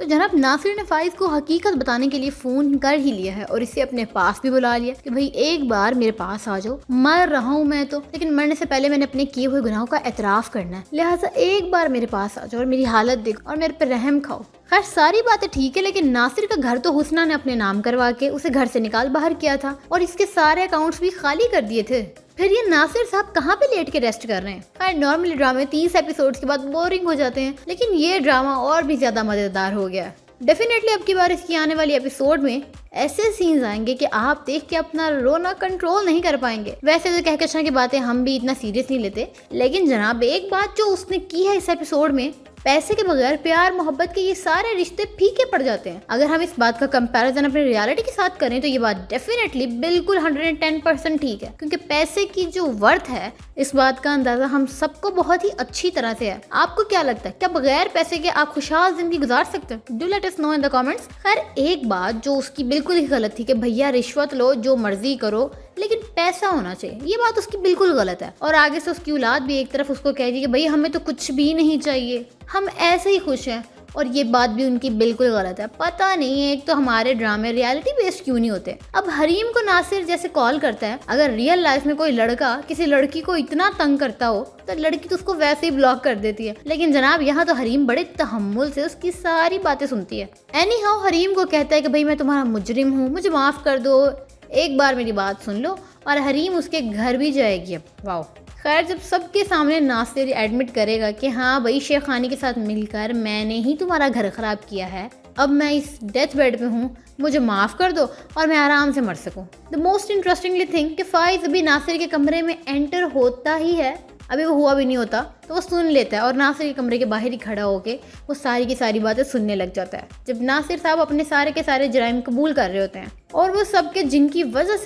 तो जनाब नासिर ने फाइज को हकीकत बताने के लिए फोन कर ही लिया है और इसे अपने पास भी बुला लिया कि भाई एक बार मेरे पास आ जाओ, मर रहा हूँ मैं तो, लेकिन मरने से पहले मैंने अपने किए हुए गुनाहों का एतराफ करना है, लिहाजा एक बार मेरे पास आ जाओ और मेरी हालत देखो और मेरे पे रहम खाओ। खैर सारी बातें ठीक है, लेकिन नासिर का घर तो हुस्ना ने अपने नाम करवा के उसे घर से निकाल बाहर किया था और इसके सारे अकाउंट्स भी खाली कर दिए थे। फिर ये नासिर साहब कहाँ पे लेट के रेस्ट कर रहे हैं। खैर नॉर्मली ड्रामे 30 एपिसोड्स के बाद बोरिंग हो जाते हैं, लेकिन ये ड्रामा और भी ज्यादा मजेदार हो गया। डेफिनेटली अब की बार इसकी आने वाली एपिसोड में ऐसे सीन्स आएंगे कि आप देख के अपना रोना कंट्रोल नहीं कर पाएंगे। वैसे तो कहकशां की बातें हम भी इतना सीरियस नहीं लेते, लेकिन जनाब एक बात जो उसने की है इस एपिसोड में, पैसे के बगैर प्यार मोहब्बत के ये सारे रिश्ते फीके पड़ जाते हैं। अगर हम इस बात का कंपैरिजन अपने रियलिटी के साथ करें तो ये बात डेफिनेटली बिल्कुल 110% ठीक है, क्योंकि पैसे की जो वर्थ है इस बात का अंदाजा हम सबको बहुत ही अच्छी तरह से है। आपको क्या लगता है, क्या बगैर पैसे के आप खुशहाल जिंदगी गुजार सकते हैं? Do let us know in the comments. खैर एक बात जो उसकी बिल्कुल ही गलत थी कि भैया रिश्वत लो जो मर्जी करो लेकिन पैसा होना चाहिए, ये बात उसकी बिल्कुल गलत है। और आगे से उसकी औलाद भी एक तरफ उसको कह दी कि भाई हमें तो कुछ भी नहीं चाहिए, हम ऐसे ही खुश हैं, और ये बात भी उनकी बिल्कुल गलत है। पता नहीं है, एक तो हमारे ड्रामे रियलिटी बेस्ड क्यों नहीं होते। अब हरीम को नासिर जैसे कॉल करता है, अगर रियल लाइफ में कोई लड़का किसी लड़की को इतना तंग करता हो तो लड़की तो उसको वैसे ही ब्लॉक कर देती है, लेकिन जनाब यहाँ तो हरीम बड़े तहम्मुल से उसकी सारी बातें सुनती है। एनी हाउ हरीम को कहता है कि भाई मैं तुम्हारा मुजरिम हूँ, मुझे माफ कर दो, एक बार मेरी बात सुन लो, और हरीम उसके घर भी जाएगी। अब वाओ। खैर जब सबके सामने नासिर एडमिट करेगा कि हाँ भाई शेख खानी के साथ मिलकर मैंने ही तुम्हारा घर खराब किया है, अब मैं इस डेथ बेड पे हूँ, मुझे माफ़ कर दो और मैं आराम से मर सकूँ। द मोस्ट इंटरेस्टिंगली थिंग कि फाइज अभी नासिर के कमरे में एंटर होता ही है, अभी वो हुआ भी नहीं होता तो वो सुन लेता है और नासिर के कमरे के बाहर ही खड़ा होके वो सारी की सारी बातें सुनने लग जाता है। जब नासिर साहब अपने सारे के सारे जराइम कबूल कर रहे होते हैं और वो सबके जिनकी वजह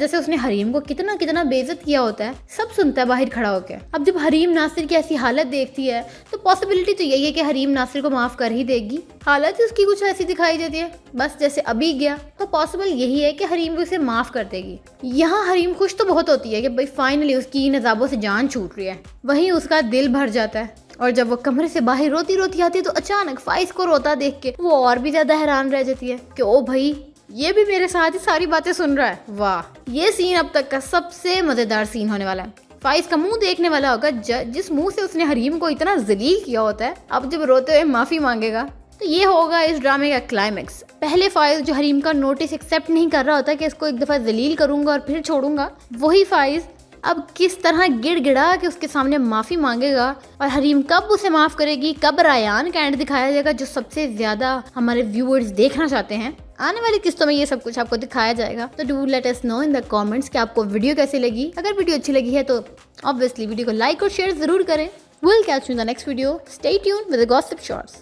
से उसने हरीम को कितना कितना बेइज्जत किया होता है सब सुनता है बाहर खड़ा होकर। अब जब हरीम नासिर की ऐसी हालत देखती है तो पॉसिबिलिटी तो यही है कि हरीम नासिर को माफ कर ही देगी। हालत उसकी कुछ ऐसी दिखाई देती है बस जैसे अभी गया, तो पॉसिबल यही है कि हरीम भी उसे माफ कर देगी। यहाँ हरीम खुश तो बहुत होती है कि भाई फाइनली उसकी इन अज़ाबों से जान छूट रही है, वहीं उसका दिल भर जाता है। और जब वो कमरे से बाहर रोती रोती आती है तो अचानक फाइज को रोता देख के वो और भी ज्यादा हैरान रह जाती है कि ओ भाई ये भी मेरे साथ ही सारी बातें सुन रहा है। वाह, ये सीन अब तक का सबसे मजेदार सीन होने वाला है। फाइज का मुंह देखने वाला होगा जिस मुंह से उसने हरीम को इतना जलील किया होता है, अब जब रोते हुए माफी मांगेगा तो ये होगा इस ड्रामे का क्लाइमेक्स। पहले फाइज जो हरीम का नोटिस एक्सेप्ट नहीं कर रहा होता कि इसको एक दफा जलील करूंगा और फिर छोड़ूंगा, वही फाइज अब किस तरह गिड़गिड़ा के उसके सामने माफी मांगेगा और हरीम कब उसे माफ करेगी, कब रायान का एंड दिखाया जाएगा जो सबसे ज्यादा हमारे व्यूअर्स देखना चाहते हैं। आने वाली किस्तों में ये सब कुछ आपको दिखाया जाएगा। तो do let us know in the comments कि आपको वीडियो कैसी लगी। अगर वीडियो अच्छी लगी है तो ऑब्वियसली वीडियो को लाइक और शेयर जरूर करें। Will catch you in the next video. Stay tuned with the gossip shorts.